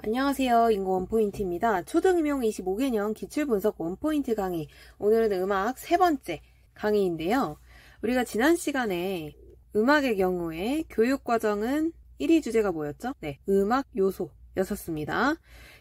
안녕하세요. 인고 원포인트입니다. 초등임용 25개년 기출분석 원포인트 강의. 오늘은 음악 세 번째 강의인데요. 우리가 지난 시간에 음악의 경우에 교육과정은 1위 주제가 뭐였죠? 네, 음악 요소였었습니다.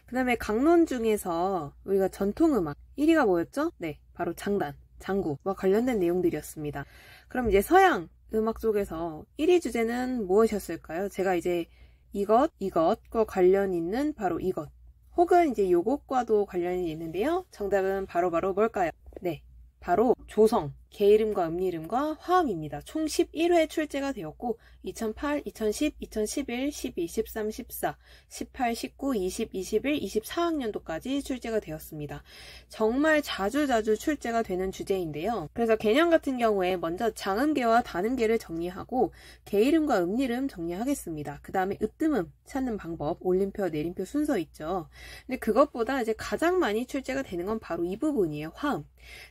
그 다음에 강론 중에서 우리가 전통음악 1위가 뭐였죠? 네, 바로 장단, 장구와 관련된 내용들이었습니다. 그럼 이제 서양 음악 쪽에서 1위 주제는 무엇이었을까요? 제가 이제 이것과 관련 있는 바로 이것 혹은 이제 요것과도 관련이 있는데요. 정답은 바로 뭘까요? 네, 바로 조성, 개이름과 음리름과 화음입니다. 총 11회 출제가 되었고 2008, 2010, 2011, 12, 13, 14, 18, 19, 20, 21, 24학년도까지 출제가 되었습니다. 정말 자주 출제가 되는 주제인데요. 그래서 개념 같은 경우에 먼저 장음계와 단음계를 정리하고 개이름과 음리름 정리하겠습니다. 그 다음에 으뜸음 찾는 방법, 올림표, 내림표 순서 있죠. 근데 그것보다 이제 가장 많이 출제가 되는 건 바로 이 부분이에요. 화음.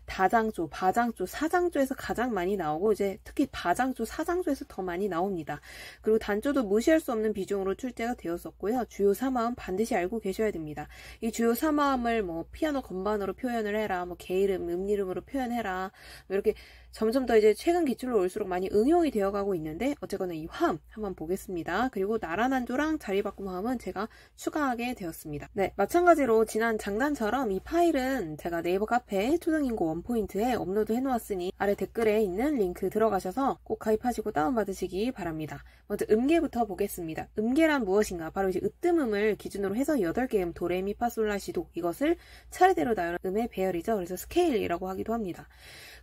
다장조, 바장조, 사장조에서 가장 많이 나오고 이제 특히 다장조, 사장조에서 더 많이 나옵니다. 그리고 단조도 무시할 수 없는 비중으로 출제가 되었었고요. 주요 3화음 반드시 알고 계셔야 됩니다. 이 주요 3화음을 뭐 피아노 건반으로 표현을 해라, 뭐 개이름, 음리름으로 표현해라, 뭐 이렇게 점점 더 이제 최근 기출로 올수록 많이 응용이 되어가고 있는데 어쨌거나 이 화음 한번 보겠습니다. 그리고 나란한조랑 자리바꿈 화음은 제가 추가하게 되었습니다. 네, 마찬가지로 지난 장단처럼 이 파일은 제가 네이버 카페 초등인고 원포인트에 업로드 해놓았으니 아래 댓글에 있는 링크 들어가셔서 꼭 가입하시고 다운받으시기 바랍니다. 먼저 음계부터 보겠습니다. 음계란 무엇인가? 바로 이제 으뜸음을 기준으로 해서 8개의 음, 도레미파솔라시도 이것을 차례대로 나열한 음의 배열이죠. 그래서 스케일이라고 하기도 합니다.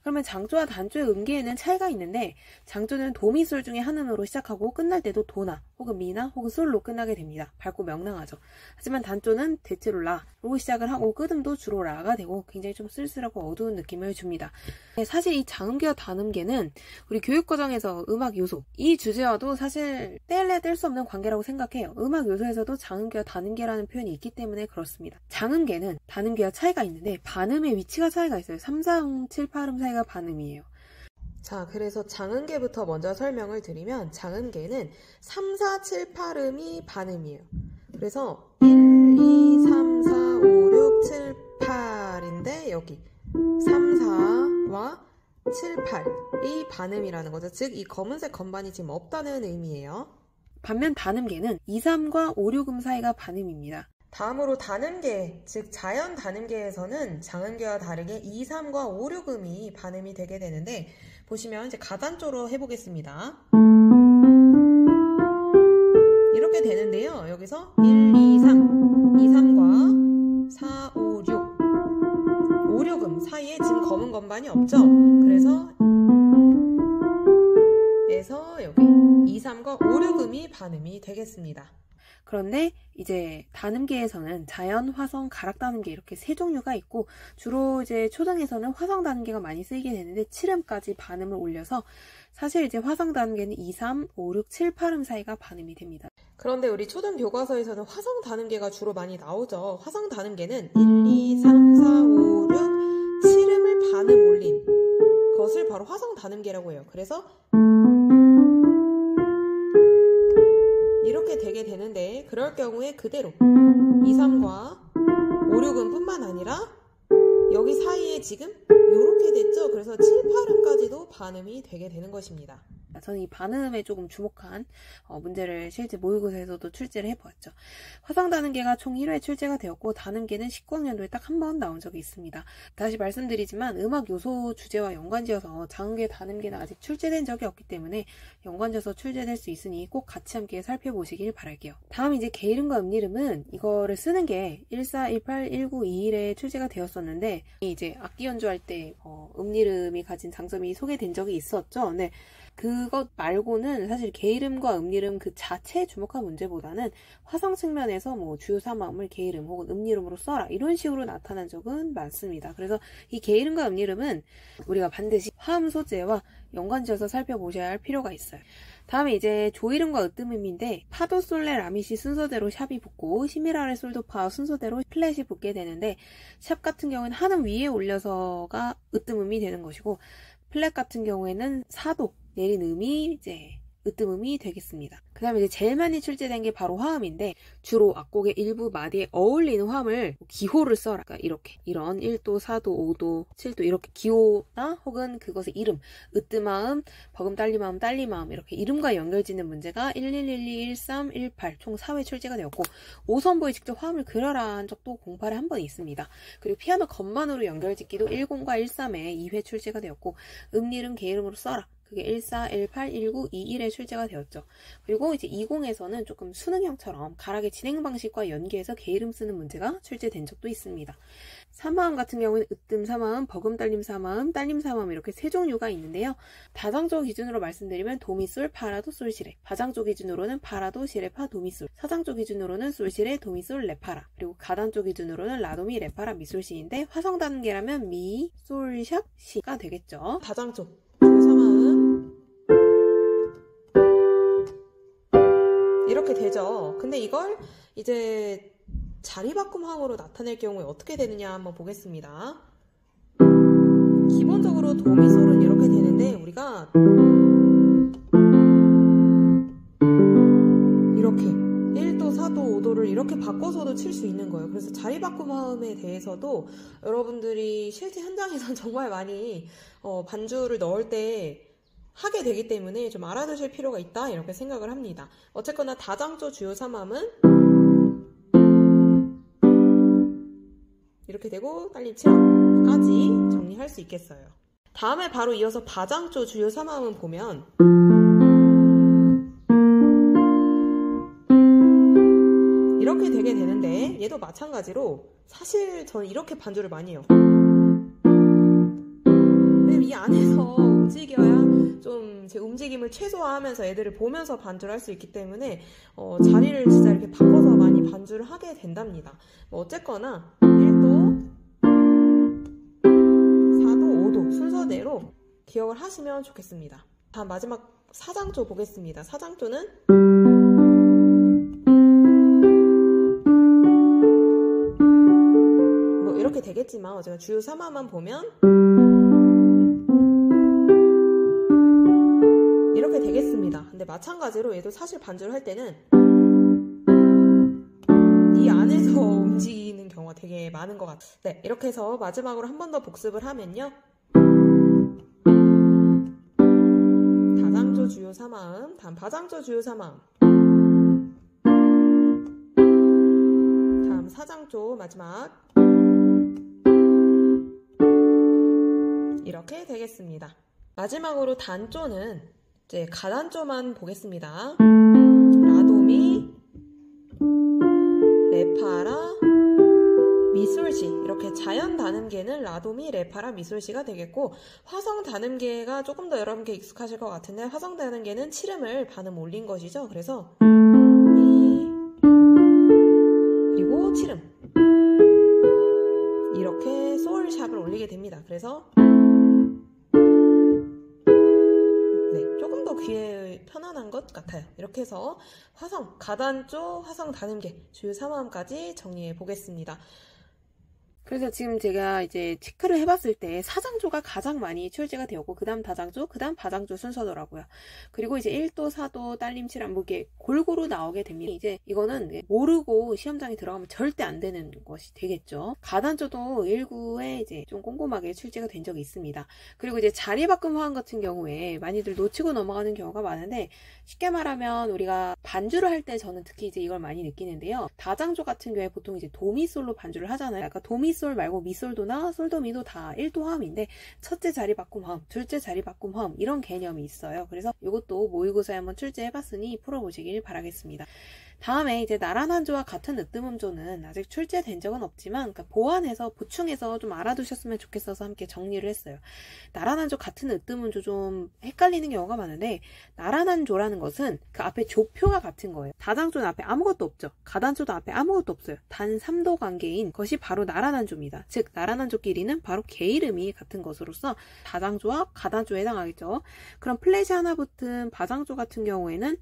그러면 장조와 단조의 음계에는 차이가 있는데 장조는 도미솔 중에 한 음으로 시작하고 끝날 때도 도나 혹은 미나 혹은 솔로 끝나게 됩니다. 밝고 명랑하죠. 하지만 단조는 대체로 라로 시작을 하고 끝음도 주로 라가 되고 굉장히 좀 쓸쓸하고 어두운 느낌을 줍니다. 사실 이 장음계와 단음계는 우리 교육과정에서 음악 요소 이 주제와도 사실 뗄래야 뗄 수 없는 관계라고 생각해요. 음악 요소에서도 장음계와 단음계라는 표현이 있기 때문에 그렇습니다. 장음계는 단음계와 차이가 있는데 반음의 위치가 차이가 있어요. 3, 4음, 7, 8음 사이가 반음이에요. 자, 그래서 장음계부터 먼저 설명을 드리면 장음계는 3, 4, 7, 8음이 반음이에요. 그래서 1, 2, 3, 4, 5, 6, 7, 8인데 여기 3, 4와 7, 8이 반음이라는 거죠. 즉, 이 검은색 건반이 지금 없다는 의미예요. 반면 단음계는 2, 3과 5, 6음 사이가 반음입니다. 다음으로 단음계, 즉 자연 단음계에서는 장음계와 다르게 2, 3과 5, 6음이 반음이 되게 되는데 보시면 이제 가단조로 해보겠습니다. 이렇게 되는데요. 여기서 1, 2, 3, 2, 3과 4, 5, 6, 5, 6음 사이에 지금 검은 건반이 없죠. 그래서 여기 2, 3과 5, 6음이 반음이 되겠습니다. 그런데 이제 단음계에서는 자연, 화성, 가락 단음계 이렇게 세 종류가 있고 주로 이제 초등에서는 화성 단음계가 많이 쓰이게 되는데 7음까지 반음을 올려서 사실 이제 화성 단음계는 2, 3, 5, 6, 7, 8음 사이가 반음이 됩니다. 그런데 우리 초등 교과서에서는 화성 단음계가 주로 많이 나오죠. 화성 단음계는 1, 2, 3, 4, 5, 6, 7음을 반음 올린 것을 바로 화성 단음계라고 해요. 그래서 이렇게 되게 되는데 그럴 경우에 그대로 2, 3과 5, 6음 뿐만 아니라 여기 사이에 지금 이렇게 됐죠. 그래서 7, 8음까지도 반음이 되게 되는 것입니다. 저는 이 반음에 조금 주목한 문제를 실제 모의고사에서도 출제를 해보았죠. 화성 단음계가 총 1회 출제가 되었고 단음계는 19학년도에 딱 한 번 나온 적이 있습니다. 다시 말씀드리지만 음악 요소 주제와 연관지어서 장음계, 단음계는 아직 출제된 적이 없기 때문에 연관지어서 출제될 수 있으니 꼭 같이 함께 살펴보시길 바랄게요. 다음 이제 개이름과 음리름은 이거를 쓰는 게 14, 18, 19, 21에 출제가 되었었는데 이제 악기 연주할 때 음리름이 가진 장점이 소개된 적이 있었죠. 네. 그것 말고는 사실 개이름과 음리름 그 자체에 주목한 문제보다는 화성 측면에서 뭐 주요 3화음을 개이름 혹은 음리름으로 써라 이런 식으로 나타난 적은 많습니다. 그래서 이 개이름과 음리름은 우리가 반드시 화음 소재와 연관지어서 살펴보셔야 할 필요가 있어요. 다음에 이제 조이름과 으뜸음인데 파도, 솔레, 라미시 순서대로 샵이 붙고 시미라레, 솔도파 순서대로 플랫이 붙게 되는데 샵 같은 경우는 한음 위에 올려서가 으뜸음이 되는 것이고 플랫 같은 경우에는 사도 내린 음이 이제 으뜸음이 되겠습니다. 그 다음에 이제 제일 많이 출제된 게 바로 화음인데 주로 악곡의 일부 마디에 어울리는 화음을 기호를 써라. 그러니까 이렇게 이런 1도, 4도, 5도, 7도 이렇게 기호나 혹은 그것의 이름, 으뜸화음, 버금 딸림화음, 딸림화음 이렇게 이름과 연결짓는 문제가 1112, 13, 18 총 4회 출제가 되었고 5선보에 직접 화음을 그려라 한 적도 공파에 한 번 있습니다. 그리고 피아노 건반으로 연결짓기도 10과 13에 2회 출제가 되었고 음리름, 개이름으로 써라. 그게 14, 18, 19, 21에 출제가 되었죠. 그리고 이제 20에서는 조금 수능형처럼 가락의 진행 방식과 연계해서 개이름 쓰는 문제가 출제된 적도 있습니다. 3화음 같은 경우는 으뜸 3화음, 버금 딸림 3화음, 딸림 3화음 이렇게 세 종류가 있는데요. 다장조 기준으로 말씀드리면 도미솔, 파라도, 솔시레. 바장조 기준으로는 파라도, 시레파, 도미솔. 사장조 기준으로는 솔시레, 도미솔, 레파라. 그리고 가단조 기준으로는 라도미, 레파라, 미솔시인데 화성 단계라면 미, 솔, 샵, 시가 되겠죠. 다장조 3화음 이렇게 되죠. 근데 이걸 이제 자리바꿈 화음으로 나타낼 경우에 어떻게 되느냐 한번 보겠습니다. 기본적으로 도미솔은 이렇게 되는데 우리가 이렇게 1도, 4도, 5도를 이렇게 바꿔서도 칠 수 있는 거예요. 그래서 자리바꿈 화음에 대해서도 여러분들이 실제 현장에서 정말 많이 반주를 넣을 때 하게 되기 때문에 좀 알아두실 필요가 있다 이렇게 생각을 합니다. 어쨌거나 다장조 주요 3함은 이렇게 되고 딸림 7까지 정리할 수 있겠어요. 다음에 바로 이어서 바장조 주요 3함은 보면 이렇게 되게 되는데 얘도 마찬가지로 사실 저는 이렇게 반주를 많이 해요. 왜냐면 이 안에서 움직여야 좀 제 움직임을 최소화하면서 애들을 보면서 반주를 할 수 있기 때문에 자리를 진짜 이렇게 바꿔서 많이 반주를 하게 된답니다. 어쨌거나 1도, 4도, 5도 순서대로 기억을 하시면 좋겠습니다. 다음 마지막 사장조 보겠습니다. 사장조는 뭐 이렇게 되겠지만 어제가 주요 3화만 보면 이렇게 되겠습니다. 근데 마찬가지로 얘도 사실 반주를 할 때는 이 안에서 움직이는 경우가 되게 많은 것 같아요. 네, 이렇게 해서 마지막으로 한 번 더 복습을 하면요. 다장조 주요 3화음, 다음 바장조 주요 3화음, 다음 사장조 마지막 이렇게 되겠습니다. 마지막으로 단조는 이제 가단조만 보겠습니다. 라도미, 레파라, 미솔시 이렇게 자연 단음계는 라도미, 레파라, 미솔시가 되겠고 화성 단음계가 조금 더 여러분께 익숙하실 것 같은데 화성 단음계는 7음을 반음 올린 것이죠. 그래서 미 그리고 7음 이렇게 솔 샵을 올리게 됩니다. 그래서 조금 더 귀에 편안한 것 같아요. 이렇게 해서 화성, 가단조, 화성 단음계 주요 3화음까지 정리해 보겠습니다. 그래서 지금 제가 이제 체크를 해봤을 때 사장조가 가장 많이 출제가 되었고 그 다음 다장조, 그 다음 바장조 순서더라고요. 그리고 이제 1도, 4도, 딸림, 7함 무게 골고루 나오게 됩니다. 이제 이거는 모르고 시험장에 들어가면 절대 안 되는 것이 되겠죠. 가단조도 1구에 이제 좀 꼼꼼하게 출제가 된 적이 있습니다. 그리고 이제 자리바꿈 화음 같은 경우에 많이들 놓치고 넘어가는 경우가 많은데 쉽게 말하면 우리가 반주를 할 때 저는 특히 이제 이걸 많이 느끼는데요. 다장조 같은 경우에 보통 이제 도미솔로 반주를 하잖아요. 아까 도미솔 말고 미솔도나 솔도미도 다 1도 화음인데 첫째 자리바꿈 화음, 둘째 자리바꿈 화음 이런 개념이 있어요. 그래서 이것도 모의고사에 한번 출제해봤으니 풀어보시길 바라겠습니다. 다음에 이제 나란한조와 같은 으뜸음조는 아직 출제된 적은 없지만 그러니까 보완해서 보충해서 좀 알아두셨으면 좋겠어서 함께 정리를 했어요. 나란한조 같은 으뜸음조 좀 헷갈리는 경우가 많은데 나란한조라는 것은 그 앞에 조표가 같은 거예요. 다장조는 앞에 아무것도 없죠. 가단조도 앞에 아무것도 없어요. 단 3도 관계인 것이 바로 나란한조입니다. 즉 나란한조끼리는 바로 개이름이 같은 것으로서 다장조와 가단조에 해당하겠죠. 그럼 플랫이 하나 붙은 바장조 같은 경우에는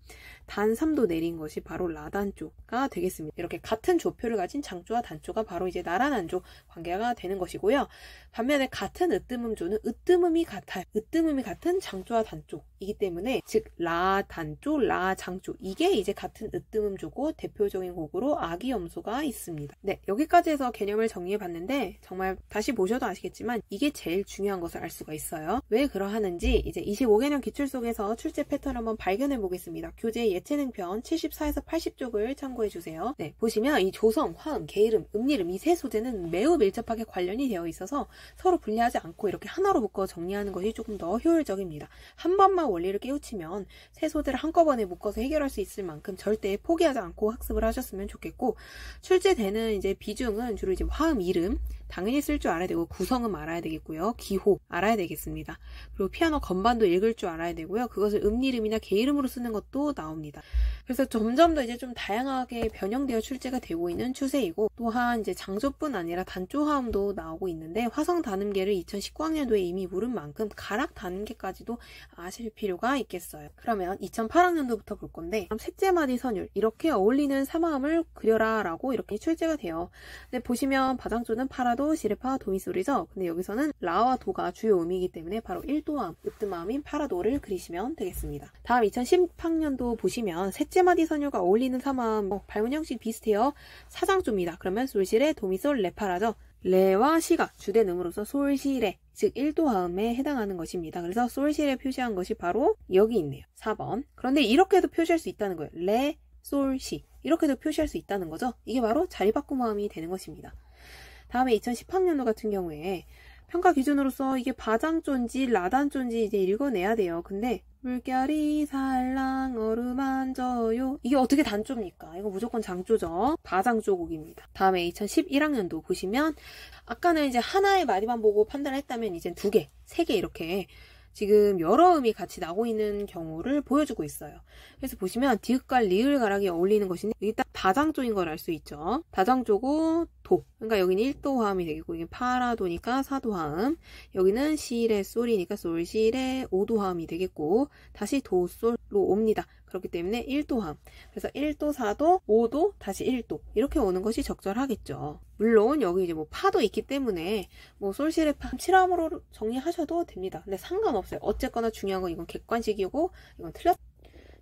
단 3도 내린 것이 바로 라단조가 되겠습니다. 이렇게 같은 조표를 가진 장조와 단조가 바로 이제 나란한조 관계가 되는 것이고요. 반면에 같은 으뜸음조는 으뜸음이 같아요. 으뜸음이 같은 장조와 단조 이기 때문에 즉 라 단조, 라 장조 이게 이제 같은 으뜸음조고 대표적인 곡으로 아기염소가 있습니다. 네, 여기까지 해서 개념을 정리해 봤는데 정말 다시 보셔도 아시겠지만 이게 제일 중요한 것을 알 수가 있어요. 왜 그러하는지 이제 25개년 기출 속에서 출제 패턴을 한번 발견해 보겠습니다. 교재 예체능편 74에서 80쪽을 참고해 주세요. 네, 보시면 이 조성, 화음, 게이름, 음리름 이 세 소재는 매우 밀접하게 관련이 되어 있어서 서로 분리하지 않고 이렇게 하나로 묶어 정리하는 것이 조금 더 효율적입니다. 한 번만 원리를 깨우치면 세 소재를 한꺼번에 묶어서 해결할 수 있을 만큼 절대 포기하지 않고 학습을 하셨으면 좋겠고, 출제되는 이제 비중은 주로 이제 화음, 이름 당연히 쓸 줄 알아야 되고 구성음 알아야 되겠고요. 기호 알아야 되겠습니다. 그리고 피아노 건반도 읽을 줄 알아야 되고요. 그것을 음리름이나 게이름으로 쓰는 것도 나옵니다. 그래서 점점 더 이제 좀 다양하게 변형되어 출제가 되고 있는 추세이고, 또한 이제 장조뿐 아니라 단조 화음도 나오고 있는데 화성 단음계를 2019학년도에 이미 물은 만큼 가락 단음계까지도 아실 필요가 있겠어요. 그러면 2008학년도부터 볼 건데, 셋째 마디 선율 이렇게 어울리는 사마음을 그려라 라고 이렇게 출제가 돼요. 근데 보시면 바장조는 파라도, 시레파, 도미솔이죠. 근데 여기서는 라와 도가 주요 음이기 때문에 바로 1도함, 으뜸함인 파라도를 그리시면 되겠습니다. 다음 2010학년도 보시면 셋째 마디 선율과 어울리는 사마음 발문 형식 비슷해요. 사장조입니다. 그러면 솔시레, 도미솔, 레파라죠. 레와 시가 주된 음으로서 솔시레, 즉 1도 화음에 해당하는 것입니다. 그래서 솔시레 표시한 것이 바로 여기 있네요. 4번. 그런데 이렇게도 표시할 수 있다는 거예요. 레, 솔, 시 이렇게도 표시할 수 있다는 거죠. 이게 바로 자리바꿈 화음이 되는 것입니다. 다음에 2010학년도 같은 경우에 평가 기준으로서 이게 바장조인지 라단조인지 이제 읽어내야 돼요. 근데 물결이 살랑 어루만져요 이게 어떻게 단조입니까? 이거 무조건 장조죠. 바장조 곡입니다. 다음에 2011학년도 보시면 아까는 이제 하나의 마디만 보고 판단했다면 이제 2개, 3개 이렇게 지금 여러 음이 같이 나오고 있는 경우를 보여주고 있어요. 그래서 보시면 디귿과 리을 가락이 어울리는 것인데 이게 딱 다장조인 걸 알 수 있죠. 다장조고 도, 그러니까 여기는 1도 화음이 되겠고 이게 파라도니까 4도 화음, 여기는 시레 솔이니까 솔시레 5도 화음이 되겠고 다시 도 솔로 옵니다. 그렇기 때문에 1도 화음, 그래서 1도, 4도, 5도, 다시 1도 이렇게 오는 것이 적절하겠죠. 물론 여기 이제 뭐 파도 있기 때문에 뭐 솔시레 파 7함으로 정리하셔도 됩니다. 근데 상관없어요. 어쨌거나 중요한 건 이건 객관식이고 이건 틀렸.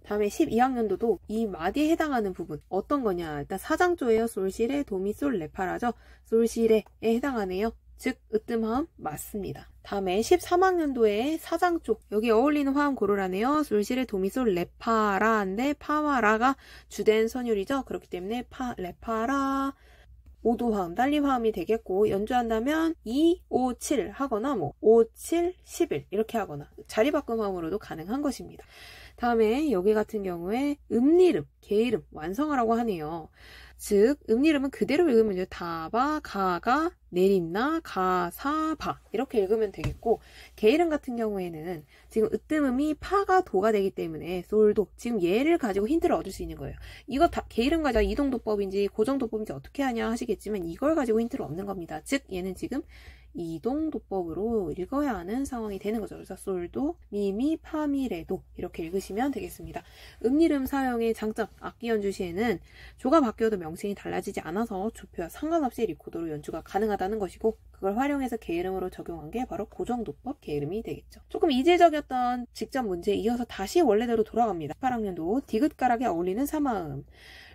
다음에 12학년도도 이 마디에 해당하는 부분 어떤 거냐, 일단 사장조예요. 솔시레, 도미솔, 레파라죠. 솔시레에 해당하네요. 즉 으뜸화음 맞습니다. 다음에 13학년도에 사장조 여기 어울리는 화음 고르라네요. 솔시레, 도미솔, 레파라인데 파와 라가 주된 선율이죠. 그렇기 때문에 파, 레파라 5도 화음, 딸림 화음이 되겠고 연주한다면 2, 5, 7 하거나 뭐 5, 7, 11 이렇게 하거나 자리바꿈 화음으로도 가능한 것입니다. 다음에 여기 같은 경우에 음리름, 게이름 완성하라고 하네요. 즉 음리름은 그대로 읽으면 이제 다바, 가가, 내린나, 가, 사, 바 이렇게 읽으면 되겠고, 게이름 같은 경우에는 지금 으뜸음이 파가 도가 되기 때문에 솔도, 지금 얘를 가지고 힌트를 얻을 수 있는 거예요. 이거 다 게이름 가지고 이동도법인지 고정도법인지 어떻게 하냐 하시겠지만 이걸 가지고 힌트를 얻는 겁니다. 즉 얘는 지금 이동도법으로 읽어야 하는 상황이 되는 거죠. 그래서 솔도, 미미, 파미레도 이렇게 읽으시면 되겠습니다. 음리름 사용의 장점, 악기 연주 시에는 조가 바뀌어도 명칭이 달라지지 않아서 조표와 상관없이 리코더로 연주가 가능하다는 것이고, 그걸 활용해서 게이름으로 적용한 게 바로 고정도법 게이름이 되겠죠. 조금 이질적이었던 직전 문제에 이어서 다시 원래대로 돌아갑니다. 18학년도 디귿가락에 어울리는 사마음.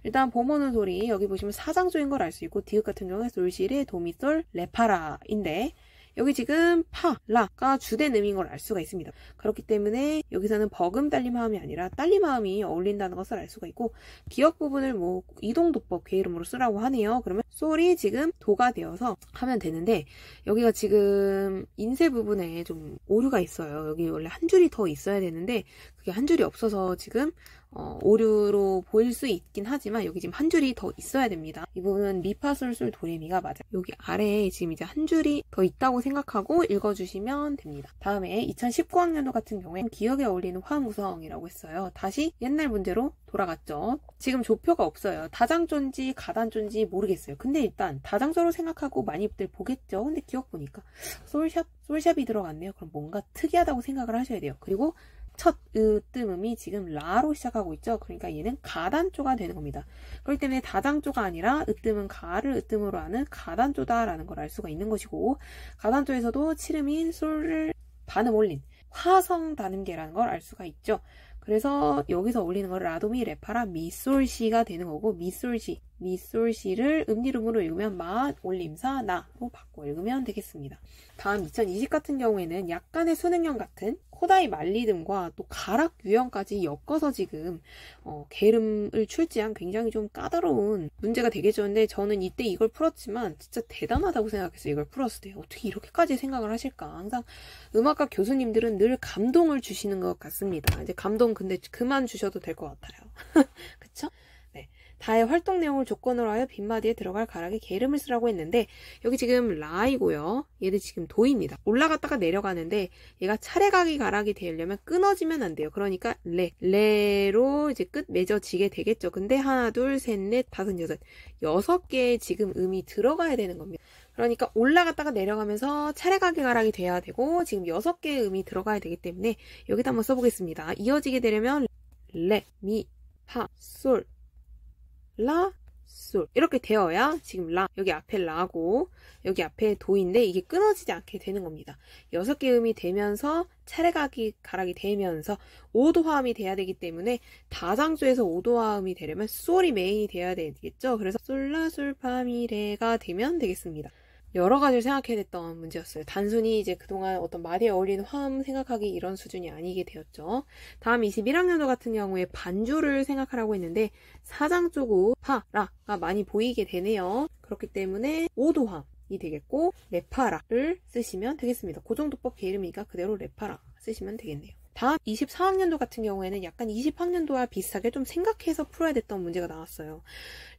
일단 봄오는 소리 여기 보시면 사장조인 걸 알 수 있고, 디귿 같은 경우에 솔시레, 도미솔, 레파라인데 여기 지금 파, 라가 주된 음인 걸 알 수가 있습니다. 그렇기 때문에 여기서는 버금 딸림 화음이 아니라 딸림 화음이 어울린다는 것을 알 수가 있고, 기억 부분을 뭐 이동도법 게이름으로 쓰라고 하네요. 그러면 솔이 지금 도가 되어서 하면 되는데, 여기가 지금 인쇄 부분에 좀 오류가 있어요. 여기 원래 한 줄이 더 있어야 되는데 그게 한 줄이 없어서 지금 오류로 보일 수 있긴 하지만 여기 지금 한 줄이 더 있어야 됩니다. 이 부분은 미파솔솔 도레미가 맞아요. 여기 아래에 지금 이제 한 줄이 더 있다고 생각하고 읽어주시면 됩니다. 다음에 2019학년도 같은 경우에 기억에 어울리는 화음 구성이라고 했어요. 다시 옛날 문제로 돌아갔죠. 지금 조표가 없어요. 다장조인지 가단조인지 모르겠어요. 근데 일단 다장조로 생각하고 많이들 보겠죠. 근데 기억 보니까 솔샵이 들어갔네요. 그럼 뭔가 특이하다고 생각을 하셔야 돼요. 그리고 첫 으뜸음이 지금 라로 시작하고 있죠. 그러니까 얘는 가단조가 되는 겁니다. 그렇기 때문에 다장조가 아니라 으뜸은 가를 으뜸으로 하는 가단조다라는 걸 알 수가 있는 것이고, 가단조에서도 칠음인 솔을 반음 올린 화성 단음계라는 걸 알 수가 있죠. 그래서 여기서 올리는 걸 라도미 레파라 미솔시가 되는 거고, 미솔시를 음디름으로 읽으면 맛, 올림사, 나로 바꿔 읽으면 되겠습니다. 다음 2020 같은 경우에는 약간의 수능형 같은 코다이 말리듬과 또 가락 유형까지 엮어서 지금 게름을 출제한 굉장히 좀 까다로운 문제가 되겠죠. 근데 저는 이때 이걸 풀었지만 진짜 대단하다고 생각했어요. 이걸 풀었을 때 어떻게 이렇게까지 생각을 하실까. 항상 음악과 교수님들은 늘 감동을 주시는 것 같습니다. 이제 감동 근데 그만 주셔도 될 것 같아요. 그쵸? 네. 다의 활동 내용을 조건으로 하여 빈마디에 들어갈 가락에 게름을 쓰라고 했는데, 여기 지금 라이고요. 얘들 지금 도입니다. 올라갔다가 내려가는데 얘가 차례가기 가락이 되려면 끊어지면 안 돼요. 그러니까 레로 이제 끝 맺어지게 되겠죠. 근데 하나, 둘, 셋, 넷, 다섯, 여섯, 6개의 지금 음이 들어가야 되는 겁니다. 그러니까 올라갔다가 내려가면서 차례가기 가락이 돼야 되고, 지금 6개의 음이 들어가야 되기 때문에 여기다 한번 써보겠습니다. 이어지게 되려면 레, 미, 파, 솔, 라, 솔 이렇게 되어야 지금 라, 여기 앞에 라고 여기 앞에 도인데 이게 끊어지지 않게 되는 겁니다. 6개 음이 되면서 차례가기 가락이 되면서 5도화음이 돼야 되기 때문에 다장조에서 5도화음이 되려면 솔이 메인이 돼야 되겠죠. 그래서 솔라, 솔, 파, 미, 레가 되면 되겠습니다. 여러 가지를 생각해야 됐던 문제였어요. 단순히 이제 그동안 어떤 마디에 어울리는 화음 생각하기 이런 수준이 아니게 되었죠. 다음 21학년도 같은 경우에 반주를 생각하라고 했는데 사장조구, 파, 라가 많이 보이게 되네요. 그렇기 때문에 5도화음이 되겠고 레파라를 쓰시면 되겠습니다. 고정도법 게으름이니까 그대로 레파라 쓰시면 되겠네요. 다음 24학년도 같은 경우에는 약간 20학년도와 비슷하게 좀 생각해서 풀어야 됐던 문제가 나왔어요.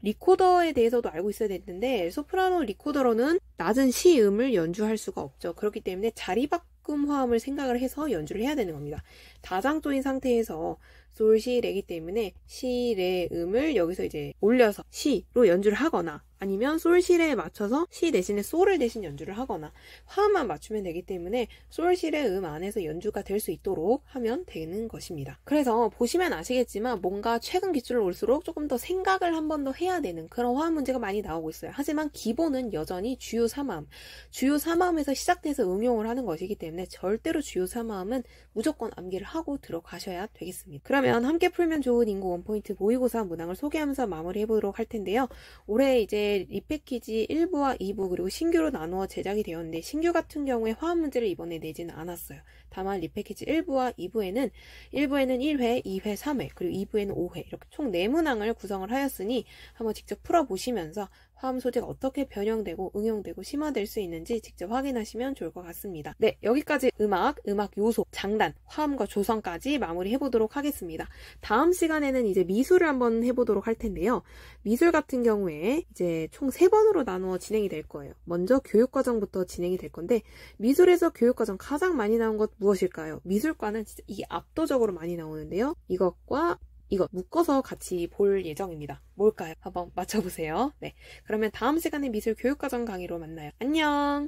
리코더에 대해서도 알고 있어야 됐는데 소프라노 리코더로는 낮은 시음을 연주할 수가 없죠. 그렇기 때문에 자리바꿈 화음을 생각을 해서 연주를 해야 되는 겁니다. 다장조인 상태에서 솔, 시, 레기 때문에 시, 레, 음을 여기서 이제 올려서 시로 연주를 하거나 아니면 솔, 시, 레에 맞춰서 시 대신에 솔을 대신 연주를 하거나 화음만 맞추면 되기 때문에 솔, 시, 레, 음 안에서 연주가 될 수 있도록 하면 되는 것입니다. 그래서 보시면 아시겠지만 뭔가 최근 기출로 올수록 조금 더 생각을 한 번 더 해야 되는 그런 화음 문제가 많이 나오고 있어요. 하지만 기본은 여전히 주요 3화음, 주요 3화음에서 시작돼서 응용을 하는 것이기 때문에 절대로 주요 3화음은 무조건 암기를 하고 들어가셔야 되겠습니다. 그러면 함께 풀면 좋은 인고 원포인트 모의고사 문항을 소개하면서 마무리해보도록 할 텐데요. 올해 이제 리패키지 1부와 2부 그리고 신규로 나누어 제작이 되었는데 신규 같은 경우에 화음 문제를 이번에 내지는 않았어요. 다만 리패키지 1부와 2부에는 1부에는 1회, 2회, 3회 그리고 2부에는 5회 이렇게 총 4문항을 구성을 하였으니 한번 직접 풀어보시면서 화음 소재가 어떻게 변형되고 응용되고 심화될 수 있는지 직접 확인하시면 좋을 것 같습니다. 네, 여기까지 음악 요소, 장단, 화음과 조성까지 마무리해보도록 하겠습니다. 다음 시간에는 이제 미술을 한번 해보도록 할 텐데요. 미술 같은 경우에 이제 총 3번으로 나누어 진행이 될 거예요. 먼저 교육과정부터 진행이 될 건데 미술에서 교육과정 가장 많이 나온 것 무엇일까요? 미술과는 진짜 이게 압도적으로 많이 나오는데요. 이것과 이거 묶어서 같이 볼 예정입니다. 뭘까요? 한번 맞춰보세요. 네, 그러면 다음 시간에 미술 교육과정 강의로 만나요. 안녕!